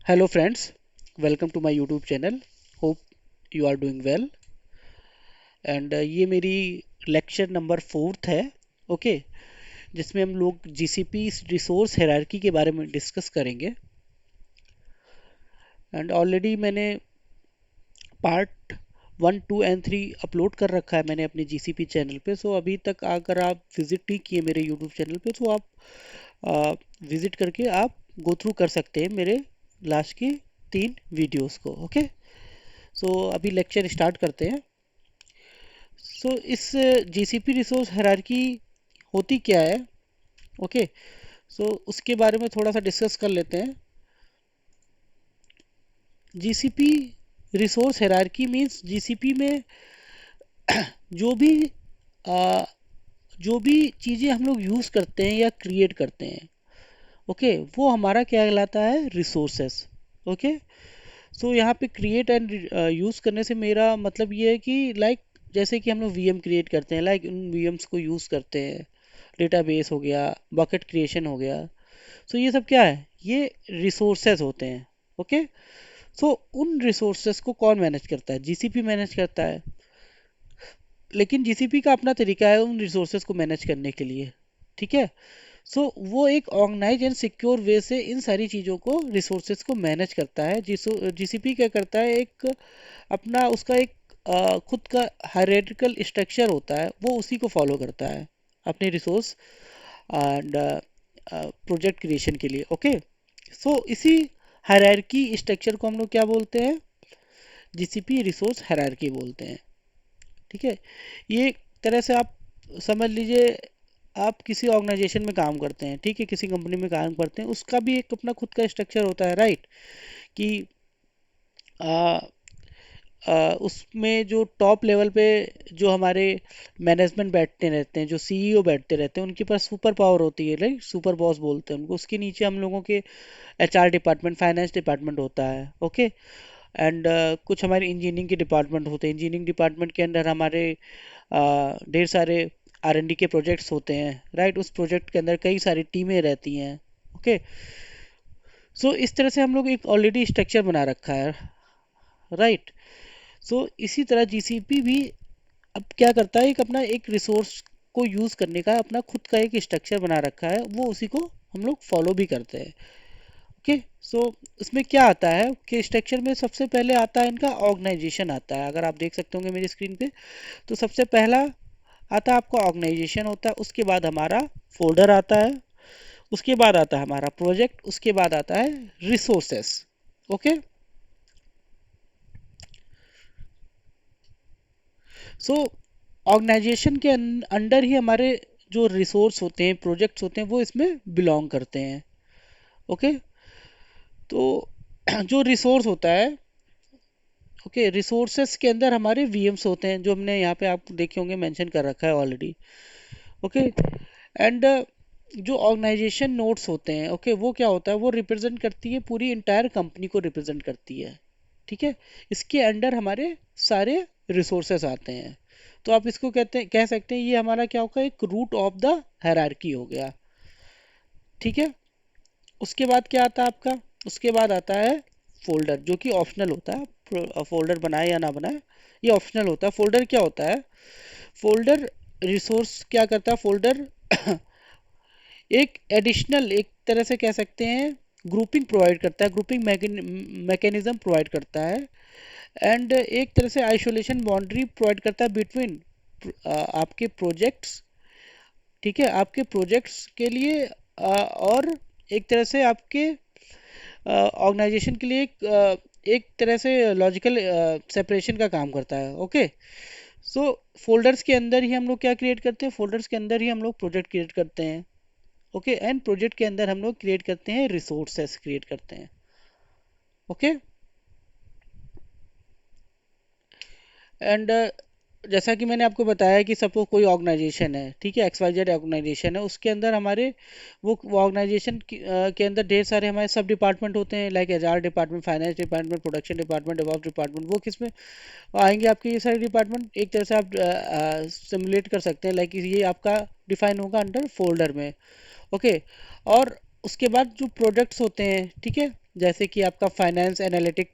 Hello friends, welcome to my YouTube channel. Hope you are doing well. And ये मेरी lecture number 4th है. Okay जिसमें हम लोग जीसीपी रिसोर्स हायरार्की के बारे में डिस्कस करेंगे. एंड ऑलरेडी मैंने पार्ट 1, 2 एंड 3 अपलोड कर रखा है मैंने अपने जीसीपी चैनल पे. सो अभी तक अगर आप विजिट नहीं किए मेरे यूट्यूब चैनल पे तो आप विजिट करके आप गो थ्रू कर सकते हैं मेरे लास्ट की 3 वीडियोस को. ओके सो अभी लेक्चर स्टार्ट करते हैं. सो इस जीसीपी रिसोर्स हायरार्की होती क्या है. ओके सो उसके बारे में थोड़ा सा डिस्कस कर लेते हैं. GCP resource hierarchy means GCP में जो भी आ, जो भी चीज़ें हम लोग यूज़ करते हैं या क्रिएट करते हैं. ओके वो हमारा क्या कहलाता है, रिसोर्सेस. ओके सो यहाँ पे क्रिएट एंड यूज़ करने से मेरा मतलब ये है कि लाइक जैसे कि हम लोग वीएम क्रिएट करते हैं, लाइक उन वीएम्स को यूज़ करते हैं. डेटाबेस हो गया, बकेट क्रिएशन हो गया. सो ये सब क्या है, ये रिसोर्सेज होते हैं. ओके सो उन रिसोर्सेज को कौन मैनेज करता है, जीसीपी मैनेज करता है. लेकिन जीसीपी का अपना तरीका है उन रिसोर्सेज को मैनेज करने के लिए. ठीक है सो वो एक ऑर्गेनाइज एंड सिक्योर वे से इन सारी चीज़ों को रिसोर्सेज को मैनेज करता है. जीसीपी क्या करता है, एक अपना उसका एक खुद का हायरार्किकल स्ट्रक्चर होता है, वो उसी को फॉलो करता है अपने रिसोर्स एंड प्रोजेक्ट क्रिएशन के लिए. ओके सो इसी हायरार्की स्ट्रक्चर को हम लोग क्या बोलते हैं, जीसीपी रिसोर्स हायरार्की बोलते हैं. ठीक है ये एक तरह से आप समझ लीजिए, आप किसी ऑर्गेनाइजेशन में काम करते हैं, ठीक है, किसी कंपनी में काम करते हैं, उसका भी एक अपना खुद का स्ट्रक्चर होता है, राइट. कि आ, उसमें जो टॉप लेवल पे जो हमारे मैनेजमेंट बैठते रहते हैं, जो सीईओ बैठते रहते हैं, उनके पास सुपर पावर होती है, राइट, सुपर बॉस बोलते हैं उनको. उसके नीचे हम लोगों के एचआर डिपार्टमेंट, फाइनेंस डिपार्टमेंट होता है. ओके एंड कुछ हमारे इंजीनियरिंग के डिपार्टमेंट होते हैं. इंजीनियरिंग डिपार्टमेंट के अंदर हमारे ढेर सारे आर&डी के प्रोजेक्ट्स होते हैं, राइट. उस प्रोजेक्ट के अंदर कई सारी टीमें रहती हैं. ओके सो इस तरह से हम लोग एक ऑलरेडी स्ट्रक्चर बना रखा है, राइट. सो इसी तरह जीसीपी भी अब क्या करता है, एक अपना एक रिसोर्स को यूज़ करने का अपना खुद का एक स्ट्रक्चर बना रखा है, वो उसी को हम लोग फॉलो भी करते हैं. ओके सो इसमें क्या आता है कि स्ट्रक्चर में सबसे पहले आता है इनका ऑर्गेनाइजेशन आता है. अगर आप देख सकते होंगे मेरी स्क्रीन पे, तो सबसे पहला आता है आपका ऑर्गेनाइजेशन होता है. उसके बाद हमारा फोल्डर आता है. उसके बाद आता है हमारा प्रोजेक्ट. उसके बाद आता है रिसोर्सेस. ओके सो ऑर्गेनाइजेशन के अंडर ही हमारे जो रिसोर्स होते हैं, प्रोजेक्ट्स होते हैं, वो इसमें बिलोंग करते हैं. ओके तो जो रिसोर्स होता है, ओके रिसोर्सेस के अंदर हमारे वीएम्स होते हैं, जो हमने यहाँ पे आप देखे होंगे मेंशन कर रखा है ऑलरेडी. ओके एंड जो ऑर्गेनाइजेशन नोट्स होते हैं, ओके वो क्या होता है, वो रिप्रेजेंट करती है पूरी इंटायर कंपनी को रिप्रेजेंट करती है. ठीक है इसके अंडर हमारे सारे रिसोर्सेस आते हैं. तो आप इसको कह सकते हैं ये हमारा क्या होगा, एक रूट ऑफ द हायरार्की हो गया. ठीक है उसके बाद क्या आता है आपका, उसके बाद आता है फोल्डर, जो कि ऑप्शनल होता है. फोल्डर बनाए या ना बनाए ये ऑप्शनल होता है. फोल्डर क्या होता है, फोल्डर रिसोर्स क्या करता है, फोल्डर एक एडिशनल, एक तरह से कह सकते हैं ग्रुपिंग प्रोवाइड करता है, ग्रुपिंग मैकेनिज्म प्रोवाइड करता है. एंड एक तरह से आइसोलेशन बाउंड्री प्रोवाइड करता है बिटवीन आपके प्रोजेक्ट्स. ठीक है आपके प्रोजेक्ट्स के लिए और एक तरह से आपके ऑर्गेनाइजेशन के लिए एक तरह से लॉजिकल सेपरेशन का काम करता है. ओके सो फोल्डर्स के अंदर ही हम लोग क्या क्रिएट करते हैं, फोल्डर्स के अंदर ही हम लोग प्रोजेक्ट क्रिएट करते हैं. ओके एंड प्रोजेक्ट के अंदर हम लोग क्रिएट करते हैं, रिसोर्सेस क्रिएट करते हैं. ओके एंड जैसा कि मैंने आपको बताया कि सपोज कोई ऑर्गेनाइजेशन है, ठीक है, एक्स वाई जेड ऑर्गेनाइजेशन है, उसके अंदर हमारे वो ऑर्गेनाइजेशन के अंदर ढेर सारे हमारे सब डिपार्टमेंट होते हैं, like HR department, finance department, production department, DevOps department. वो किस में आएंगे, आपके ये सारे डिपार्टमेंट एक तरह से आप सिमुलेट कर सकते हैं, लाइक ये आपका डिफाइन होगा अंडर फोल्डर में. ओके और उसके बाद जो प्रोजेक्ट्स होते हैं, ठीक है, जैसे कि आपका finance analytic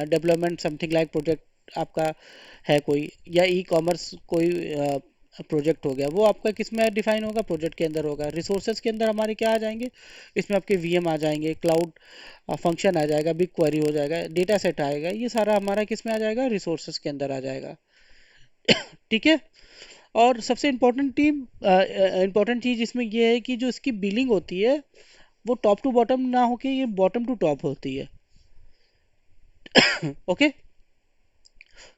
development something like project आपका है कोई, या ई कॉमर्स कोई प्रोजेक्ट हो गया, वो आपका किस में डिफाइन होगा, प्रोजेक्ट के अंदर होगा। रिसोर्सेज के अंदर हमारे क्या आ जाएंगे, इसमें आपके वीएम आ जाएंगे, क्लाउड फंक्शन आ जाएगा, बिग क्वेरी हो जाएगा, डेटा सेट आएगा, ये सारा हमारा किस में आ जाएगा, रिसोर्सेज के अंदर आ जाएगा। ठीक है। और सबसे इम्पोर्टेंट चीज़ इसमें ये है कि जो इसकी बिलिंग होती है वो टॉप टू बॉटम ना होके ये बॉटम टू टॉप होती है। ओके।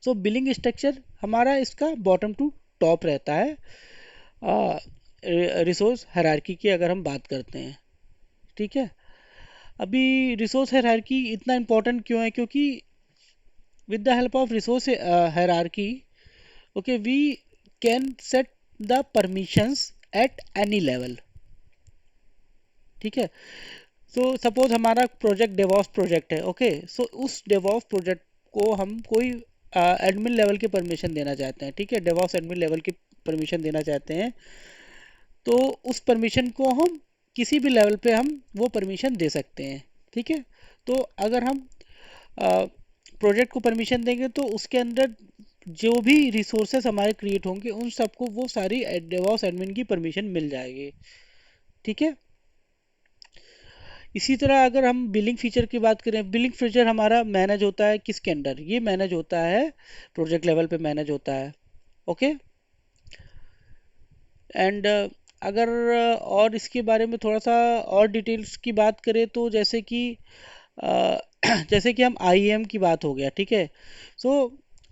सो बिलिंग स्ट्रक्चर हमारा इसका बॉटम टू टॉप रहता है रिसोर्स हायरार्की की अगर हम बात करते हैं। ठीक है। अभी रिसोर्स हायरार्की इतना इम्पोर्टेंट क्यों है, क्योंकि with the help of resource hierarchy, okay, we can set the permissions at any level। ठीक है। सो सपोज हमारा प्रोजेक्ट डेवॉप्स प्रोजेक्ट है, ओके, सो उस डेवॉप्स प्रोजेक्ट को हम कोई एडमिन लेवल के परमिशन देना चाहते हैं। ठीक है, डेवॉप्स एडमिन लेवल की परमिशन देना चाहते हैं, तो उस परमिशन को हम किसी भी लेवल पे हम वो परमिशन दे सकते हैं। ठीक है। तो अगर हम प्रोजेक्ट को परमिशन देंगे तो उसके अंदर जो भी रिसोर्सेस हमारे क्रिएट होंगे उन सबको वो सारी डेवॉप्स एडमिन की परमिशन मिल जाएगी। ठीक है। इसी तरह अगर हम बिलिंग फीचर की बात करें, बिलिंग फीचर हमारा मैनेज होता है किसके अंडर, ये मैनेज होता है प्रोजेक्ट लेवल पे मैनेज होता है। ओके। एंड अगर और इसके बारे में थोड़ा सा और डिटेल्स की बात करें तो जैसे कि अ, जैसे कि हम आईएम की बात हो गया। ठीक है। सो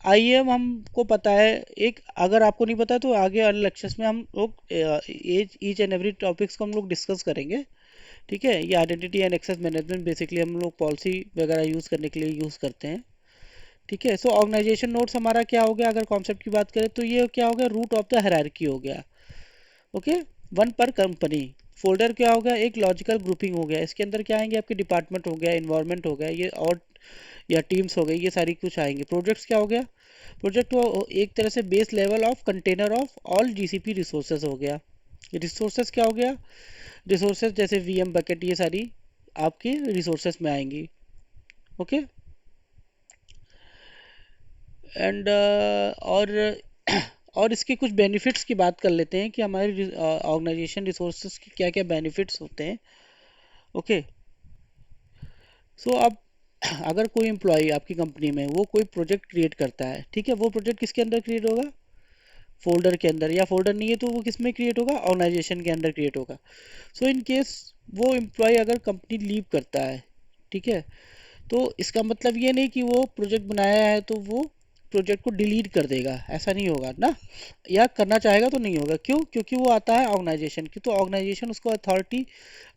आईएम हमको पता है, एक अगर आपको नहीं पता तो आगे वाले लेक्चर्स में हम लोग ईच एंड एवरी टॉपिक्स को हम लोग डिस्कस करेंगे। ठीक है। ये identity and access management basically हम लोग पॉलिसी वगैरह यूज़ करने के लिए यूज़ करते हैं। ठीक है। सो ऑर्गेनाइजेशन नोट्स हमारा क्या हो गया, अगर कॉन्सेप्ट की बात करें तो ये क्या हो गया, रूट ऑफ द हायरार्की हो गया। ओके। वन पर कंपनी। फोल्डर क्या हो गया, एक लॉजिकल ग्रुपिंग हो गया, इसके अंदर क्या आएंगे, आपके डिपार्टमेंट हो गया, इन्वायरमेंट हो गया ये, और या टीम्स हो गई, ये सारी कुछ आएंगे। प्रोजेक्ट्स क्या हो गया, प्रोजेक्ट वो एक तरह से base level of container of all GCP resources हो गया। रिसोर्सेज क्या हो गया, रिसोर्सेज जैसे वीएम बकेट, ये सारी आपके रिसोर्सेज में आएंगी। ओके। एंड और इसके कुछ बेनिफिट्स की बात कर लेते हैं कि हमारे ऑर्गेनाइजेशन रिसोर्सेज के क्या क्या बेनिफिट्स होते हैं। ओके। सो अब अगर कोई एम्प्लॉय आपकी कंपनी में वो कोई प्रोजेक्ट क्रिएट करता है, ठीक है, वो प्रोजेक्ट किसके अंदर क्रिएट होगा, फोल्डर के अंदर, या फोल्डर नहीं है तो वो किस में क्रिएट होगा, ऑर्गेनाइजेशन के अंदर क्रिएट होगा। सो इन केस वो एम्प्लॉय अगर कंपनी लीव करता है, ठीक है, तो इसका मतलब ये नहीं कि वो प्रोजेक्ट बनाया है तो वो प्रोजेक्ट को डिलीट कर देगा, ऐसा नहीं होगा ना, या करना चाहेगा तो नहीं होगा। क्यों, क्योंकि वो आता है ऑर्गेनाइजेशन की, तो ऑर्गेनाइजेशन उसको अथॉरिटी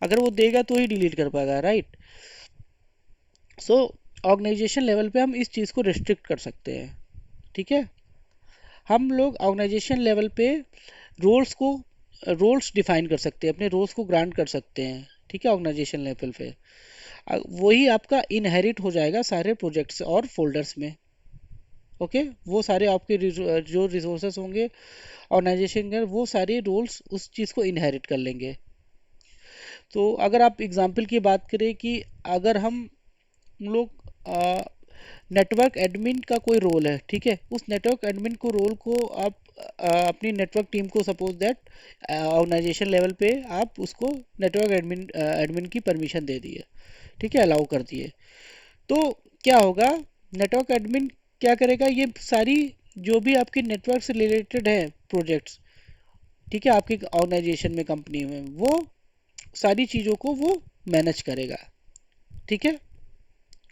अगर वो देगा तो ही डिलीट कर पाएगा, राइट। सो ऑर्गेनाइजेशन लेवल पे हम इस चीज़ को रिस्ट्रिक्ट कर सकते हैं। ठीक है। हम लोग ऑर्गेनाइजेशन लेवल पे रोल्स को रोल्स डिफाइन कर सकते हैं, अपने रोल्स को ग्रांट कर सकते हैं। ठीक है, ऑर्गेनाइजेशन लेवल पे वही आपका इनहेरिट हो जाएगा सारे प्रोजेक्ट्स और फोल्डर्स में। ओके। वो सारे आपके जो रिसोर्सेस होंगे ऑर्गेनाइजेशन के, वो सारे रोल्स उस चीज़ को इनहेरिट कर लेंगे। तो अगर आप एग्जांपल की बात करें कि अगर हम लोग नेटवर्क एडमिन का कोई रोल है, ठीक है, उस नेटवर्क एडमिन को रोल को आप अपनी नेटवर्क टीम को सपोज दैट ऑर्गेनाइजेशन लेवल पे आप उसको नेटवर्क एडमिन की परमिशन दे दिए, ठीक है, अलाउ कर दिए, तो क्या होगा, नेटवर्क एडमिन क्या करेगा, ये सारी जो भी आपके नेटवर्क से रिलेटेड है प्रोजेक्ट्स, ठीक है, आपकी ऑर्गेनाइजेशन में कंपनी में, वो सारी चीज़ों को वो मैनेज करेगा। ठीक है।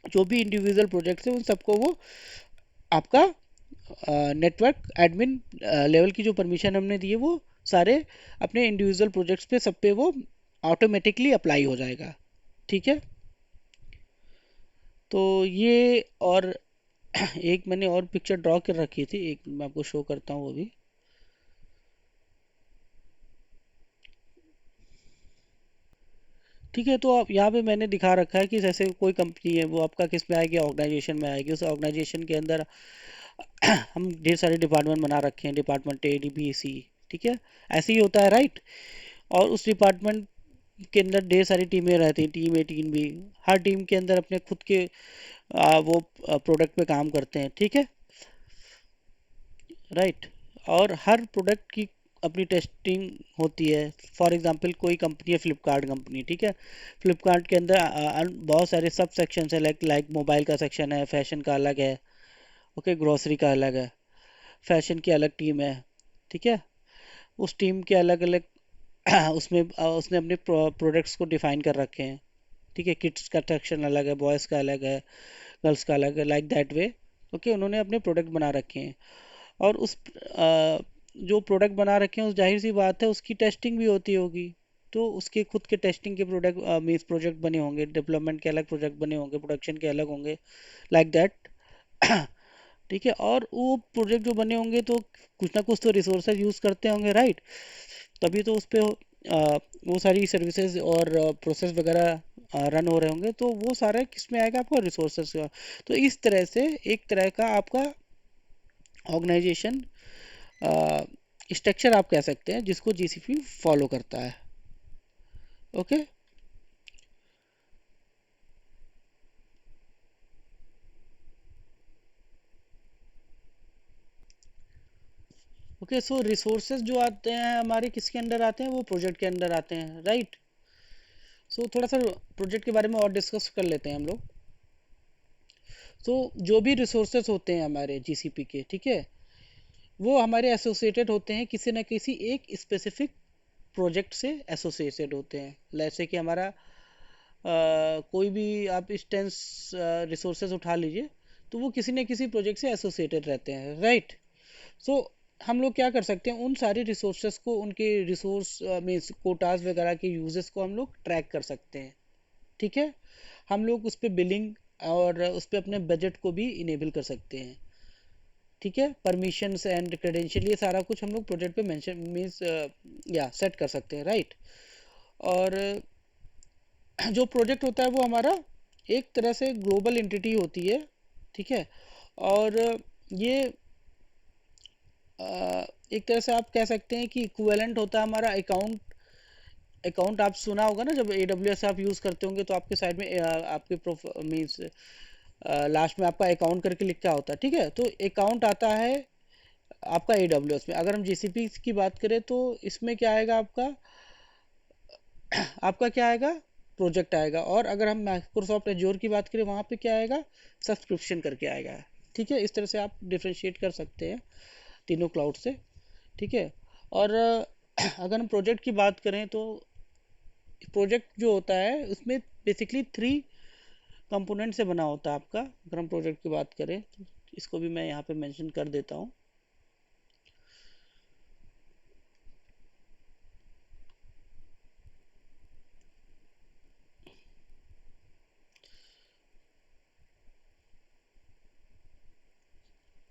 जो भी इंडिविजुअल प्रोजेक्ट्स है उन सबको वो आपका नेटवर्क एडमिन लेवल की जो परमिशन हमने दी है वो सारे अपने इंडिविजुअल प्रोजेक्ट्स पे सब पे वो ऑटोमेटिकली अप्लाई हो जाएगा। ठीक है। तो ये और एक मैंने और पिक्चर ड्रॉ कर रखी थी, एक मैं आपको शो करता हूँ वो भी। ठीक है। तो आप यहाँ पे मैंने दिखा रखा है कि जैसे कोई कंपनी है वो आपका किस में आएगी, ऑर्गेनाइजेशन में आएगी, उस ऑर्गेनाइजेशन के अंदर हम ढेर सारे डिपार्टमेंट बना रखे हैं, department A D B C, ठीक है, ऐसे ही होता है, राइट। और उस डिपार्टमेंट के अंदर ढेर सारी टीमें रहती हैं, टीम 18 भी, हर टीम के अंदर अपने खुद के वो प्रोडक्ट पे काम करते हैं, ठीक है, राइट। और हर प्रोडक्ट की अपनी टेस्टिंग होती है। फॉर एग्जांपल कोई कंपनी है, फ्लिपकार्ट कंपनी, ठीक है, फ्लिपकार्ट के अंदर बहुत सारे सब सेक्शंस है, लाइक मोबाइल का सेक्शन है, फैशन का अलग है, ओके, ग्रोसरी का अलग है, फैशन की अलग टीम है, ठीक है। उस टीम के अलग अलग उसमें उसने अपने प्रोडक्ट्स को डिफाइन कर रखे हैं, ठीक है, किड्स का सेक्शन अलग है, बॉयज़ का अलग है, गर्ल्स का अलग है, लाइक दैट वे, ओके, उन्होंने अपने प्रोडक्ट बना रखे हैं। और उस जो प्रोडक्ट बना रखे हैं, उस जाहिर सी बात है उसकी टेस्टिंग भी होती होगी, तो उसके खुद के टेस्टिंग के प्रोडक्ट मीन्स प्रोजेक्ट बने होंगे, डेवलपमेंट के अलग प्रोजेक्ट बने होंगे, प्रोडक्शन के अलग होंगे, लाइक दैट। ठीक है, और वो प्रोजेक्ट जो बने होंगे तो कुछ ना कुछ तो रिसोर्सेज यूज़ करते होंगे, राइट, तभी तो उस पे वो सारी सर्विसेज और प्रोसेस वगैरह रन हो रहे होंगे, तो वो सारा किस में आएगा, आपका रिसोर्सेज का। तो इस तरह से एक तरह का आपका ऑर्गेनाइजेशन स्ट्रक्चर आप कह सकते हैं जिसको जीसीपी फॉलो करता है, ओके। ओके, सो रिसोर्सेज जो आते हैं हमारे किसके अंडर आते हैं, वो प्रोजेक्ट के अंदर आते हैं, राइट। सो थोड़ा सा प्रोजेक्ट के बारे में और डिस्कस कर लेते हैं हम लोग। तो जो भी रिसोर्सेज होते हैं हमारे जीसीपी के, ठीक है, वो हमारे एसोसिएटेड होते हैं किसी न किसी एक स्पेसिफिक प्रोजेक्ट से एसोसिएटेड होते हैं। जैसे कि हमारा कोई भी आप इंस्टेंस रिसोर्सेज उठा लीजिए, तो वो किसी न किसी प्रोजेक्ट से एसोसिएटेड रहते हैं, राइट। सो हम लोग क्या कर सकते हैं, उन सारे रिसोर्सेज को, उनके रिसोर्स मीन्स कोटाज वगैरह के यूजेस को हम लोग ट्रैक कर सकते हैं, ठीक है। हम लोग उस पर बिलिंग और उस पर अपने बजट को भी इनेबल कर सकते हैं, ठीक है, परमिशंस एंड क्रेडेंशियल, ये सारा कुछ हम लोग प्रोजेक्ट पे मेंशन मीन्स या सेट कर सकते हैं, राइट। और जो प्रोजेक्ट होता है वो हमारा एक तरह से ग्लोबल एंटिटी होती है, ठीक है। और ये एक तरह से आप कह सकते हैं कि इक्विवेलेंट होता है हमारा अकाउंट। अकाउंट आप सुना होगा ना, जब AWS आप यूज़ करते होंगे तो आपके साइड में आपके प्रोफ मीन्स लास्ट में आपका अकाउंट करके लिखा होता है, ठीक है, तो अकाउंट आता है आपका AWS में। अगर हम GCP की बात करें तो इसमें क्या आएगा आपका, आपका क्या आएगा, प्रोजेक्ट आएगा। और अगर हम माइक्रोसॉफ्ट एज्योर की बात करें, वहाँ पे क्या आएगा, सब्सक्रिप्शन करके आएगा, ठीक है। इस तरह से आप डिफ्रेंशिएट कर सकते हैं तीनों क्लाउड से, ठीक है। और अगर हम प्रोजेक्ट की बात करें तो प्रोजेक्ट जो होता है उसमें बेसिकली 3 कंपोनेंट से बना होता है आपका। अगर हम प्रोजेक्ट की बात करें तो इसको भी मैं यहाँ पे मेंशन कर देता हूँ।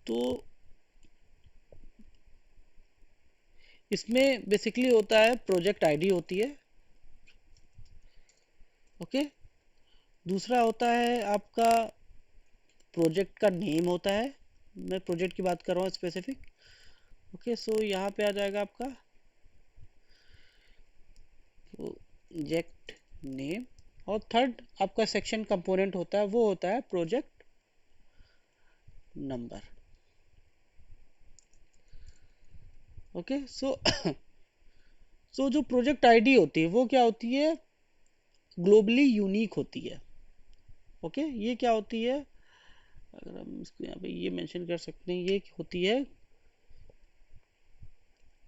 तो इसमें बेसिकली होता है, प्रोजेक्ट आईडी होती है, ओके। दूसरा होता है आपका प्रोजेक्ट का नेम होता है, मैं प्रोजेक्ट की बात कर रहा हूँ स्पेसिफिक, ओके। सो यहाँ पे आ जाएगा आपका प्रोजेक्ट नेम। और थर्ड आपका सेक्शन कंपोनेंट होता है, वो होता है प्रोजेक्ट नंबर, ओके। सो जो प्रोजेक्ट आईडी होती है वो क्या होती है, ग्लोबली यूनिक होती है, ओके। ये क्या होती है, अगर हम इसको यहाँ पे ये मेंशन कर सकते हैं, ये होती है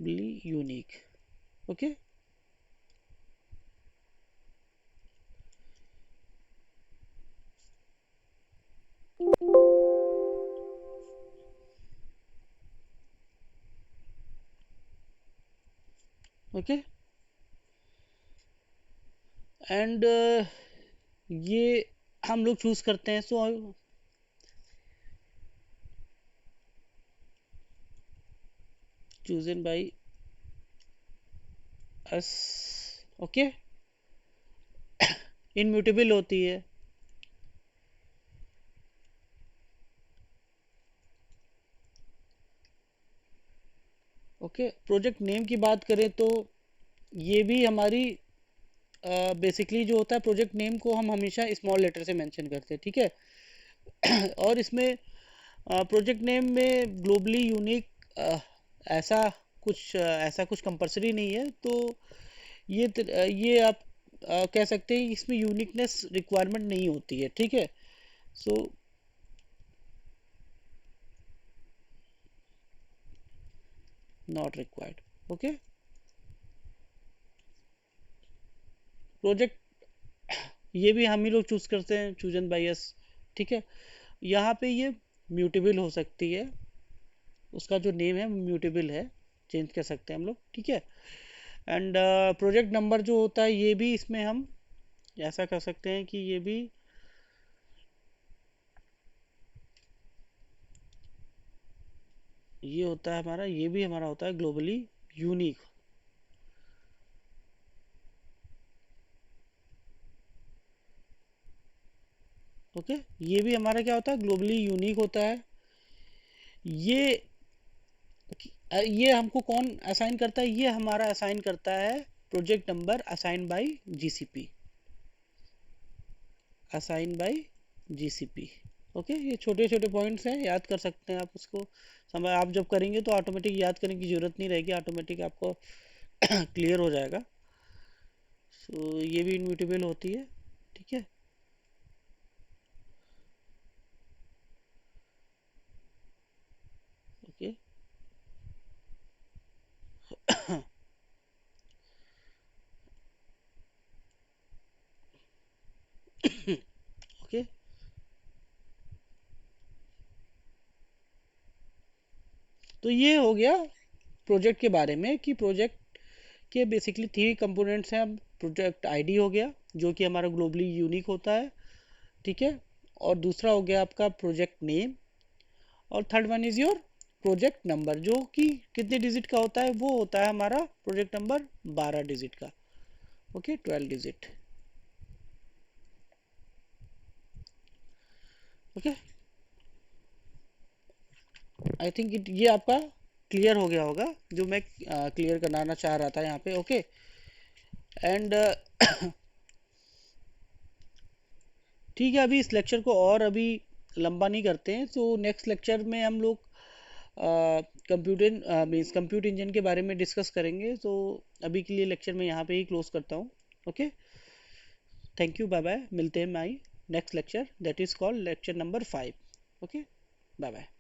globally unique, okay, okay. And ये हम लोग चूज करते हैं, सो चूजन बाई अस, ओके, इनम्यूटेबल होती है, ओके। प्रोजेक्ट नेम की बात करें तो ये भी हमारी बेसिकली जो होता है प्रोजेक्ट नेम को हम हमेशा स्मॉल लेटर से मेंशन करते हैं, ठीक है। और इसमें प्रोजेक्ट नेम में ग्लोबली यूनिक ऐसा ऐसा कुछ कंपलसरी नहीं है, तो ये आप कह सकते हैं इसमें यूनिकनेस रिक्वायरमेंट नहीं होती है, ठीक है। So not required. Okay, project ये भी हम ही लोग चूज करते हैं, चूजन बाय अस, ठीक है। यहाँ पे ये म्यूटेबल हो सकती है, उसका जो नेम है म्यूटेबल है, चेंज कर सकते हैं हम लोग, ठीक है। एंड प्रोजेक्ट नंबर जो होता है ये भी इसमें हम ऐसा कर सकते हैं कि ये होता है हमारा, ये भी हमारा होता है ग्लोबली यूनिक। ओके, ये भी हमारा क्या होता है, ग्लोबली यूनिक होता है। ये ये हमको कौन असाइन करता है, ये हमारा असाइन करता है project number assign by GCP, assign by GCP. Okay, ये छोटे छोटे पॉइंट्स हैं, याद कर सकते हैं आप उसको। समय आप जब करेंगे तो ऑटोमेटिक याद करने की जरूरत नहीं रहेगी, ऑटोमेटिक आपको क्लियर हो जाएगा। सो ये भी इनम्यूटेबल होती है, ठीक है। ओके ओके, तो ये हो गया प्रोजेक्ट के बारे में कि प्रोजेक्ट के बेसिकली 3 कंपोनेंट्स हैं। प्रोजेक्ट आईडी हो गया जो कि हमारा ग्लोबली यूनिक होता है, ठीक है। और दूसरा हो गया आपका प्रोजेक्ट नेम, और third one is your project number, जो कि कितने डिजिट का होता है, वो होता है हमारा प्रोजेक्ट नंबर 12 डिजिट का। Okay, 12 digit. Okay, I think it ये आपका क्लियर हो गया होगा जो मैं क्लियर कराना चाह रहा था यहाँ पे। ओके, एंड ठीक है, अभी इस लेक्चर को और अभी लंबा नहीं करते हैं, तो नेक्स्ट लेक्चर में हम लोग कंप्यूटर मीन्स कंप्यूटर इंजन के बारे में डिस्कस करेंगे। तो अभी के लिए लेक्चर में यहाँ पे ही क्लोज करता हूँ। Okay, thank you, bye bye, मिलते हैं my next lecture that is called lecture number 5। Okay, bye bye.